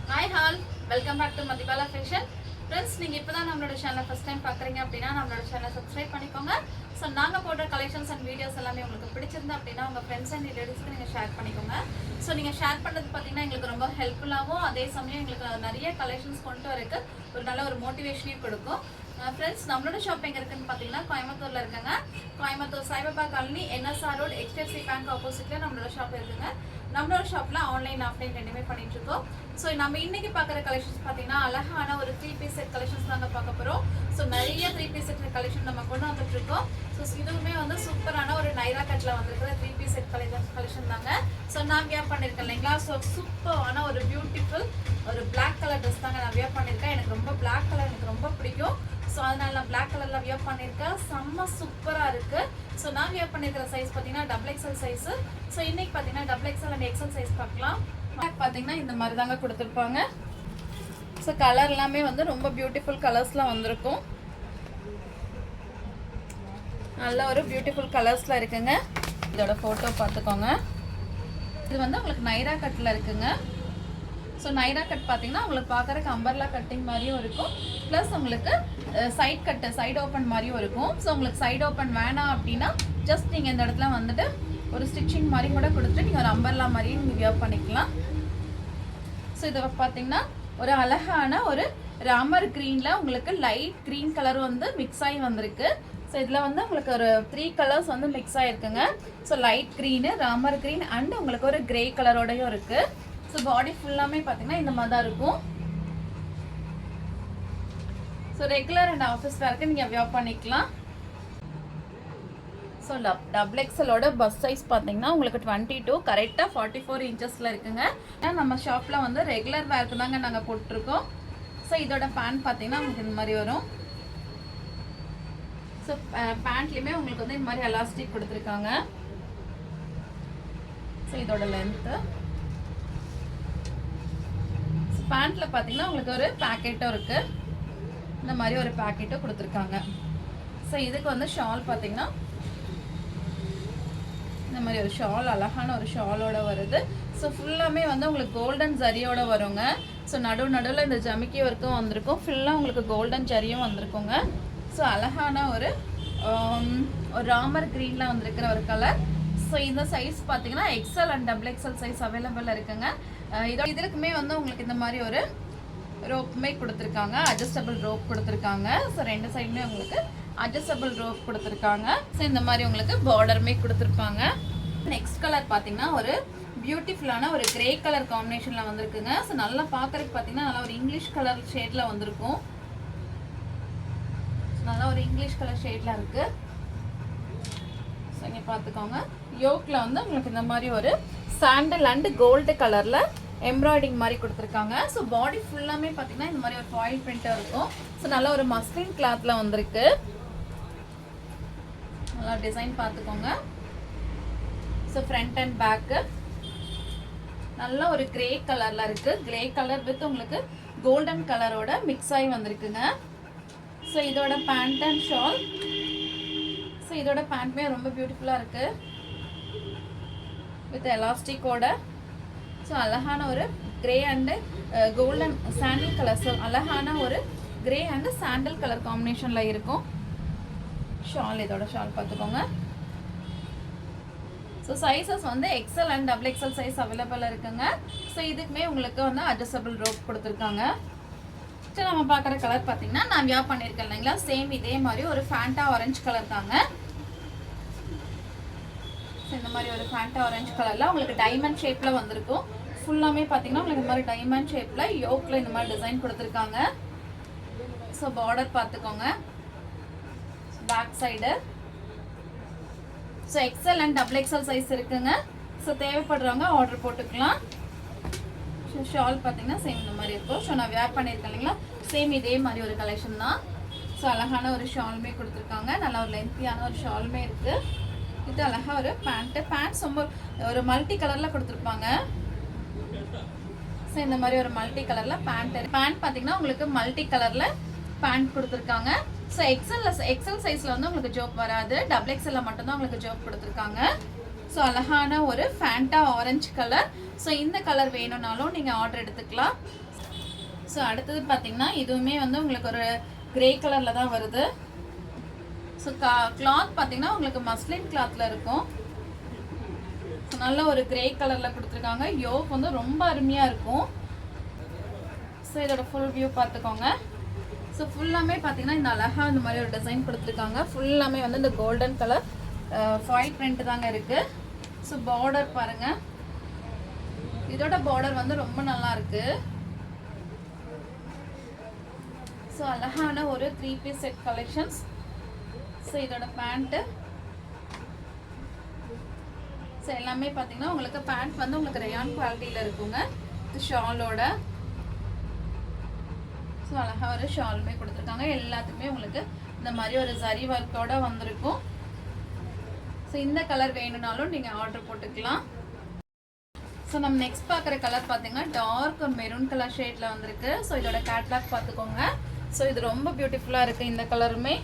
Hi all, welcome back to Madhibala Fashion. Friends, நீங்க இப்பதான் நம்மளோட சேனலை ஃபர்ஸ்ட் டைம் பார்க்குறீங்க அப்படின்னா நம்மளோட சேனலை சப்ஸ்கிரைப் பண்ணிக்கோங்க. ஸோ நாங்கள் போடுற கலெக்ஷன்ஸ் அண்ட் வீடியோஸ் எல்லாமே உங்களுக்கு பிடிச்சிருந்தா அப்படின்னா உங்கள் ஃப்ரெண்ட்ஸ் அண்ட் ரிலேட்டிவ்ஸ்க்கு நீங்கள் ஷேர் பண்ணிக்கோங்க. ஸோ நீங்கள் ஷேர் பண்ணுறது பார்த்தீங்கன்னா எங்களுக்கு ரொம்ப ஹெல்ப்ஃபுல்லாகவும் அதே சமயம் எங்களுக்கு நிறைய கலெக்ஷன்ஸ் கொண்டு வரக்கு ஒரு நல்ல ஒரு மோட்டிவேஷனையும் கொடுக்கும். ஃப்ரெண்ட்ஸ், நம்மளோட ஷாப் எங்கே இருக்குன்னு பார்த்தீங்கன்னா கோயம்புத்தூரில் இருக்குங்க. Coimbatore Saibaba colony NSR road HDFC bank ஆப்போசிட்டில் நம்மளோட ஷாப் இருக்குங்க. நம்மளோட ஷாப்பில் ஆன்லைன் ஆஃப்லைன் ரெண்டுமே பண்ணிட்டு இருக்கோம். ஸோ நம்ம இன்னைக்கு பார்க்குற கலெக்ஷன்ஸ் பார்த்தீங்கன்னா அழகான ஒரு 3 பீஸ் செட் கலெக்ஷன்ஸ் நாங்கள் பார்க்க போகிறோம். ஸோ நிறைய 3 பீஸ் செட் கலெக்ஷன் நம்ம கொண்டு வந்துட்டு இருக்கோம். ஸோ இதுவுமே வந்து சூப்பரான ஒரு நைரா கட்டில் வந்துருக்கிற 3 பீஸ் செட் கலெக்ஷன் தாங்க. ஸோ நான் வியர் பண்ணியிருக்கேன் இல்லைங்களா. ஸோ சூப்பரான ஒரு பியூட்டிஃபுல் ஒரு பிளாக் கலர் ட்ரெஸ் தாங்க நான் வியர் பண்ணியிருக்கேன். எனக்கு ரொம்ப பிளாக் கலர் எனக்கு ரொம்ப பிடிக்கும். ஸோ அதனால நான் பிளாக் கலரில் வியர் பண்ணியிருக்கேன். செம்ம சூப்பராக இருக்குது. ஸோ நான் வியர் பண்ணியிருக்கிற சைஸ் பார்த்தீங்கன்னா XXL சைஸு. ஸோ இன்னைக்கு பார்த்தீங்கன்னா XXL அண்ட் XL சைஸ் பார்க்கலாம். பார்த்தீங்கன்னா இந்த மாதிரி தாங்க கொடுத்துருப்பாங்க. ஸோ கலர் எல்லாமே வந்து ரொம்ப பியூட்டிஃபுல் கலர்ஸ்லாம் வந்திருக்கும். நல்ல ஒரு பியூட்டிஃபுல் கலர்ஸில் இருக்குங்க. இதோட ஃபோட்டோ பார்த்துக்கோங்க. இது வந்து உங்களுக்கு நைரா கட்டில் இருக்குங்க. ஸோ நைரா கட் பார்த்தீங்கன்னா உங்களுக்கு பார்க்குறக்கு அம்பர்லா கட்டிங் மாதிரியும் இருக்கும். ப்ளஸ் உங்களுக்கு சைட் கட்டு சைடு ஓப்பன் மாதிரியும் இருக்கும். ஸோ உங்களுக்கு சைடு ஓப்பன் வேணாம் அப்படின்னா ஜஸ்ட் நீங்கள் இந்த இடத்துல வந்துட்டு ஒரு ஸ்டிச்சிங் மாதிரி கூட கொடுத்துட்டு நீங்கள் ஒரு அம்பர்லா மாதிரியும் நீங்கள் வியர் பண்ணிக்கலாம். ஸோ இதை பார்த்தீங்கன்னா ஒரு அழகான ஒரு ராமர் க்ரீனில் உங்களுக்கு லைட் க்ரீன் கலர் வந்து மிக்ஸ் ஆகி வந்திருக்கு. ஸோ இதில் வந்து உங்களுக்கு ஒரு 3 கலர்ஸ் வந்து மிக்ஸ் ஆகிருக்குங்க. So light green, Ramar green and உங்களுக்கு ஒரு கிரே கலரோடையும் இருக்குது. ஸோ பாடி ஃபுல்லாமே பார்த்தீங்கன்னா இந்த மாதிரி தான் இருக்கும். ஸோ ரெகுலர் அண்ட் ஆஃபீஸ் வேர்க்கு நீங்கள் வியர் பண்ணிக்கலாம். ஸோ XXLோட பஸ் சைஸ் பார்த்தீங்கன்னா உங்களுக்கு 22 கரெக்டாக 44 இன்ச்சஸில் இருக்குங்க. நம்ம ஷாப்பில் வந்து ரெகுலர் வேர்க்கு தாங்க நாங்கள் போட்டிருக்கோம். ஸோ இதோட பேண்ட் பார்த்தீங்கன்னா உங்களுக்கு இந்த மாதிரி வரும். ஸோ பேண்ட்லேயுமே உங்களுக்கு வந்து இந்த மாதிரி எலாஸ்டிக் கொடுத்துருக்காங்க. ஸோ இதோட லென்த்து பேண்ட்டில் பார்த்தீங்கன்னா உங்களுக்கு ஒரு பேக்கெட்டும் இருக்குது. இந்த மாதிரி ஒரு பேக்கெட்டும் கொடுத்துருக்காங்க. ஸோ இதுக்கு வந்து ஷால் பார்த்தீங்கன்னா இந்த மாதிரி ஒரு ஷால் அழகான ஒரு ஷாலோட வருது. ஸோ ஃபுல்லாமே வந்து உங்களுக்கு கோல்டன் ஜரியோட வருங்க. ஸோ நடுவில் இந்த ஜமிக்கி ஒர்க்கும் வந்திருக்கும். ஃபுல்லாக உங்களுக்கு கோல்டன் ஜரியும் வந்திருக்குங்க. ஸோ அழகான ஒரு ராமர் க்ரீனில் வந்திருக்கிற ஒரு கலர். ஸோ இந்த சைஸ் பார்த்தீங்கன்னா XL and XXL size available இருக்குங்க. இதுக்குமே வந்து உங்களுக்கு இந்த மாதிரி ஒரு ரோப்புமே கொடுத்துருக்காங்க. அட்ஜஸ்டபிள் ரோப் கொடுத்துருக்காங்க. ஸோ 2 சைடுமே உங்களுக்கு அட்ஜஸ்டபிள் ரோப் கொடுத்துருக்காங்க. ஸோ இந்த மாதிரி உங்களுக்கு பார்டருமே கொடுத்துருப்பாங்க. நெக்ஸ்ட் கலர் பார்த்தீங்கன்னா ஒரு பியூட்டிஃபுல்லான ஒரு கிரே கலர் காம்பினேஷனில் வந்திருக்குங்க. ஸோ நல்லா பார்க்குறதுக்கு பார்த்தீங்கன்னா நல்லா ஒரு இங்கிலீஷ் கலர் ஷேடில் வந்திருக்கும். நல்லா ஒரு இங்கிலீஷ் கலர் ஷேடில் இருக்குது. ஸோ இங்கே பார்த்துக்கோங்க. யோக்கில் வந்து உங்களுக்கு இந்த மாதிரி ஒரு சாண்டல் அண்ட் கோல்டு கலரில் எம்ப்ராய்டிங் மாதிரி கொடுத்துருக்காங்க. ஸோ பாடி ஃபுல்லாமே பார்த்தீங்கன்னா இந்த மாதிரி ஒரு ஃபாயில் பிரிண்ட்டாக இருக்கும். ஸோ நல்லா ஒரு மஸ்லின் கிளாத்தில் வந்திருக்கு. நல்லா டிசைன் பார்த்துக்கோங்க. ஸோ ஃப்ரண்ட் அண்ட் பேக்கு நல்லா ஒரு கிரே கலரில் இருக்குது. கிரே கலர் வித் உங்களுக்கு கோல்டன் கலரோட மிக்ஸ் ஆகி வந்திருக்குங்க. ஸோ இதோட பேண்ட் அண்ட் ஷால். ஸோ இதோட பேண்ட்மே ரொம்ப பியூட்டிஃபுல்லாக இருக்குது வித் எலாஸ்டிக்கோட. ஸோ அழகான ஒரு grey and golden sandal colour. So அழகான ஒரு கிரே அண்டு சாண்டில் கலர் காம்பினேஷனில் இருக்கும். ஷால் இதோட ஷால் பார்த்துக்கோங்க. ஸோ சைஸஸ் வந்து XL and XXL size available இருக்குங்க. ஸோ இதுக்குமே உங்களுக்கு வந்து அட்ஜஸ்டபிள் ரோப் கொடுத்துருக்காங்க. ஸோ நம்ம பார்க்குற கலர் பார்த்தீங்கன்னா நான் வியர் பண்ணியிருக்கேன் இல்லைங்களா. சேம் இதே மாதிரி ஒரு ஃபேண்டா ஆரஞ்சு கலர் தாங்க. ஸோ இந்த மாதிரி ஒரு ஃபேண்டா ஆரஞ்சு கலரில் உங்களுக்கு டைமண்ட் ஷேப்பில் வந்திருக்கும். ஃபுல்லாமே பார்த்தீங்கன்னா உங்களுக்கு இந்த மாதிரி டைமண்ட் ஷேப்பில் யோக்கில் இந்த மாதிரி டிசைன் கொடுத்துருக்காங்க. ஸோ பார்டர் பார்த்துக்கோங்க. Back side so XL and XXL size இருக்குங்க. ஸோ தேவைப்படுறவங்க ஆர்டர் போட்டுக்கலாம். ஸோ ஷால் பார்த்தீங்கன்னா சேம் இந்த மாதிரி இருக்கும். ஸோ நான் வியர் பண்ணியிருக்கேன் இல்லைங்களா. சேம் இதே மாதிரி ஒரு கலெக்ஷன் தான். ஸோ அழகான ஒரு ஷாலுமே கொடுத்துருக்காங்க. நல்லா ஒரு லென்த்தியான ஒரு ஷாலுமே இருக்குது. இது அழகாக ஒரு பேண்ட் ரொம்ப ஒரு மல்டி கலரில் கொடுத்துருப்பாங்க. ஸோ இந்த மாதிரி ஒரு மல்டி கலரில் பேண்ட் பார்த்தீங்கன்னா உங்களுக்கு மல்டி கலரில் பேண்ட் கொடுத்துருக்காங்க. ஸோ XL சைஸில் வந்து உங்களுக்கு ஜோப் வராது. XXL மட்டும்தான் உங்களுக்கு ஜோப் கொடுத்துருக்காங்க. ஸோ அழகான ஒரு ஃபேண்டா ஆரஞ்சு கலர். ஸோ இந்த கலர் வேணும்னாலும் நீங்கள் ஆர்டர் எடுத்துக்கலாம். ஸோ அடுத்தது பார்த்தீங்கன்னா இதுவுமே வந்து உங்களுக்கு ஒரு கிரே கலரில் தான் வருது. ஸோ கிளாத் பார்த்தீங்கன்னா உங்களுக்கு மஸ்லின் கிளாத்தில் இருக்கும். ஸோ நல்ல ஒரு கிரே கலரில் கொடுத்துருக்காங்க. யோக் வந்து ரொம்ப அருமையாக இருக்கும். ஸோ இதோட ஃபுல் வியூ பார்த்துக்கோங்க. ஸோ ஃபுல்லாமே பார்த்தீங்கன்னா இந்த அழகாக இந்த மாதிரி ஒரு டிசைன் கொடுத்துருக்காங்க. ஃபுல்லாமே வந்து இந்த கோல்டன் கலர் ஃபாயில் பிரிண்ட் தாங்க இருக்குது. ஸோ பார்டர் பாருங்கள், இதோட பார்டர் வந்து ரொம்ப நல்லா இருக்குது. ஸோ அழகான ஒரு 3 பீஸ் செட் கலெக்ஷன்ஸ். ஸோ இதோட பேண்ட்டு, ஸோ எல்லாமே பார்த்தீங்கன்னா உங்களுக்கு பேண்ட் வந்து உங்களுக்கு ரயான் குவாலிட்டியில் இருக்குங்க. இது ஷாலோட, ஸோ அழகாக ஒரு ஷாலுமே கொடுத்துருக்காங்க. எல்லாத்துக்குமே உங்களுக்கு இந்த மாதிரி ஒரு ஜரி ஒர்க்கோட வந்திருக்கும். ஸோ இந்த கலர் வேணும்னாலும் நீங்கள் ஆர்டர் போட்டுக்கலாம். ஸோ நம்ம நெக்ஸ்ட் பார்க்குற கலர் பார்த்தீங்கன்னா டார்க் மெரூன் கலர் ஷேடில் வந்திருக்கு. ஸோ இதோட கேட்லாக் பார்த்துக்கோங்க. ஸோ இது ரொம்ப பியூட்டிஃபுல்லாக இருக்குது. இந்த கலருமே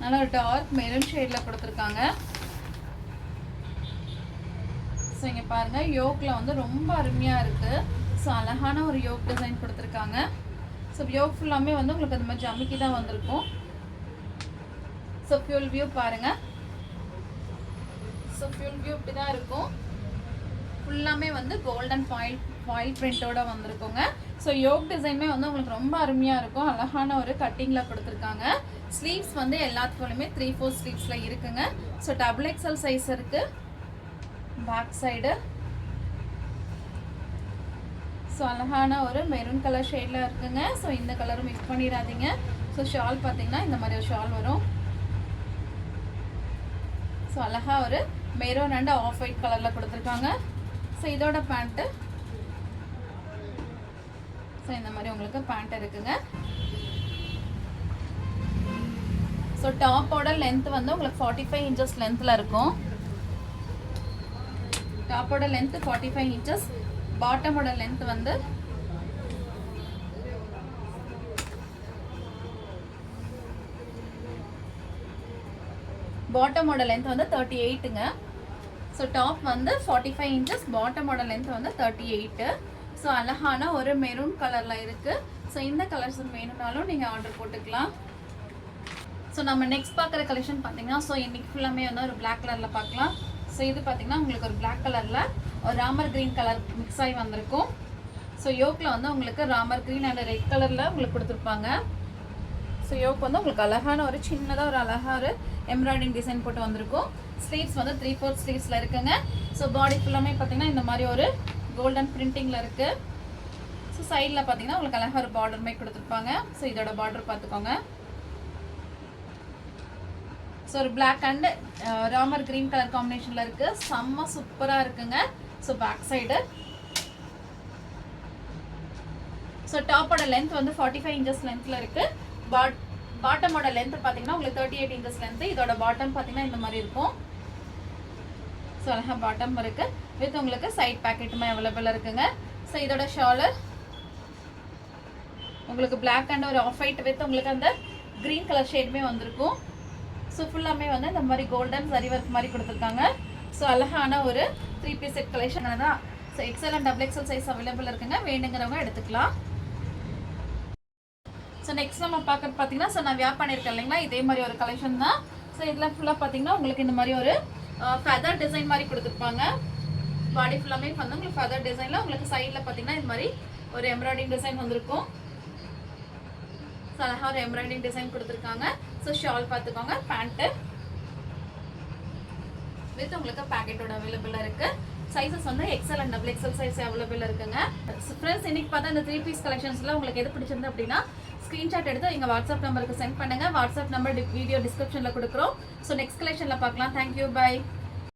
நல்லா ஒரு டார்க் மெரூன் ஷேடில் கொடுத்துருக்காங்க. ஸோ இங்கே பாருங்கள், யோக்கில் வந்து ரொம்ப அருமையாக இருக்குது. ஸோ அழகான ஒரு யோக் டிசைன் கொடுத்துருக்காங்க. ஸோ யோக் ஃபுல்லாமே வந்து உங்களுக்கு அந்த மாதிரி ஜமிக்கி தான் வந்திருக்கும். ஸோ ஃபியூல் வியூ பாருங்கள். ஸோ ஃபியூல் வியூ இப்படி தான் இருக்கும். ஃபுல்லாமே வந்து கோல்டன் ஃபாயில் பிரிண்டோட வந்திருக்குங்க. ஸோ யோக் டிசைனுமே வந்து உங்களுக்கு ரொம்ப அருமையாக இருக்கும். அழகான ஒரு கட்டிங்கில் கொடுத்துருக்காங்க. ஸ்லீவ்ஸ் வந்து எல்லாத்துக்குமே 3/4 ஸ்லீவ்ஸில் இருக்குங்க. ஸோ XXL சைஸ் இருக்குது. பேக் சைடு ஸோ அழகான ஒரு மெரூன் கலர் ஷேடில் இருக்குங்க. ஸோ இந்த கலரும் மிக்ஸ் பண்ணிடாதீங்க. ஸோ ஷால் பார்த்தீங்கன்னா இந்த மாதிரி ஒரு ஷால் வரும். ஸோ அழகாக ஒரு மெரூன் அண்ட் ஆஃப் ஒயிட் கலரில் கொடுத்துருக்காங்க. ஸோ இதோட பேண்ட்டு, ஸோ இந்த மாதிரி உங்களுக்கு பேண்ட் இருக்குங்க. ஸோ டாப்போட லென்த் வந்து உங்களுக்கு 45 inches லென்த்தில் இருக்கும். டாப்போட லென்த் 45 inches. பாட்டமோட லென்த் வந்து பாட்டமோட லென்த் வந்து 38ங்க. ஸோ டாப் வந்து 45 inches, பாட்டமோட லென்த் வந்து 38. ஸோ அழகான ஒரு மெரூன் கலரில் இருக்குது. ஸோ இந்த கலர்ஸ் வேணும்னாலும் நீங்கள் ஆர்டர் போட்டுக்கலாம். ஸோ நம்ம நெக்ஸ்ட் பார்க்குற கலெக்ஷன் பார்த்தீங்கன்னா ஸோ இன்றைக்கி ஃபுல்லாமே வந்து ஒரு பிளாக் கலரில் பார்க்கலாம். ஸோ இது பார்த்தீங்கன்னா உங்களுக்கு ஒரு பிளாக் கலரில் ஒரு ராமர் க்ரீன் கலர் மிக்ஸ் ஆகி வந்திருக்கும். ஸோ யோக்கில் வந்து உங்களுக்கு ராமர் க்ரீன் அண்ட் ரெட் கலரில் உங்களுக்கு கொடுத்துருப்பாங்க. ஸோ யோக் வந்து உங்களுக்கு அழகான ஒரு சின்னதாக ஒரு அழகாக ஒரு எம்ப்ராய்டிங் டிசைன் போட்டு வந்திருக்கும். ஸ்லீவ்ஸ் வந்து 3/4 ஸ்லீவ்ஸில் இருக்குங்க. ஸோ பாடி ஃபுல்லாமே பார்த்தீங்கன்னா இந்த மாதிரி ஒரு கோல்டன் பிரிண்டிங்கில் இருக்குது. ஸோ சைடில் பார்த்தீங்கன்னா உங்களுக்கு அழகாக ஒரு பார்டருமே கொடுத்துருப்பாங்க. ஸோ இதோட பார்டர் பார்த்துக்கோங்க. ஸோ ஒரு black and Ramar green colour காம்பினேஷனில் இருக்குது. செம்ம சூப்பராக இருக்குங்க. ஸோ பேக் சைடு, ஸோ டாப்போட லென்த் வந்து 45 inches லென்த்தில் இருக்குது. பாட்டமோட லென்த் பார்த்தீங்கன்னா உங்களுக்கு 38 inches லென்த்து. இதோட பாட்டம் பார்த்தீங்கன்னா இந்த மாதிரி இருக்கும். ஸோ அழகாக பாட்டம் இருக்குது. வித் உங்களுக்கு சைட் பேக்கெட்டுமே அவைலபிள் இருக்குங்க. ஸோ இதோட ஷாலு உங்களுக்கு பிளாக் அண்ட் ஒரு ஆஃப் ஒயிட் வித் உங்களுக்கு அந்த க்ரீன் கலர் ஷேடுமே வந்திருக்கும். ஸோ ஃபுல்லாமே வந்து இந்த மாதிரி கோல்டன் சரி ஒர்க் மாதிரி கொடுத்துருக்காங்க. ஸோ அழகான ஒரு 3 பீஸ் செட் கலெக்ஷன் தான். So XL and XXL size available இருக்குங்க. வேணுங்கிறவங்க எடுத்துக்கலாம். ஸோ நெக்ஸ்ட் நம்ம பார்க்குறது பார்த்தீங்கன்னா ஸோ நான் வியர் பண்ணியிருக்கேன் இல்லைங்களா, இதே மாதிரி ஒரு கலெக்ஷன் தான். ஸோ இதில் ஃபுல்லாக பார்த்தீங்கன்னா உங்களுக்கு இந்த மாதிரி ஒரு ஃபெதர் டிசைன் மாதிரி கொடுத்துருப்பாங்க. பாடி ஃபுல்லாமே வந்து உங்களுக்கு ஃபெதர் டிசைனில் உங்களுக்கு சைடில் பார்த்தீங்கன்னா இந்த மாதிரி ஒரு எம்ப்ராய்டிங் டிசைன் வந்திருக்கும். ஸோ அழகாக ஒரு எம்ப்ராய்டிங் டிசைன் கொடுத்துருக்காங்க. ஸோ ஷால் பார்த்துக்கோங்க. பேண்ட்டு வித் உங்களுக்கு பேக்கெட்டோட அவைலபிளாக இருக்குது. சைஸஸ் வந்து XL and XXL size available இருக்குங்க. ஃப்ரெண்ட்ஸ் இன்னைக்கு பார்த்தா இந்த 3 பீஸ் கலெக்ஷன்ஸில் உங்களுக்கு எது பிடிச்சிருந்து அப்படின்னா ஸ்க்ரீன்ஷாட் எடுத்து எங்கள் வாட்ஸ்அப் நம்பருக்கு சென்ட் பண்ணுங்கள். வாட்ஸ்அப் நம்பர் வீடியோ டிஸ்கிரிப்ஷனில் கொடுக்குறோம். ஸோ நெக்ஸ்ட் கலெக்ஷனில் பார்க்கலாம். Thank you, by.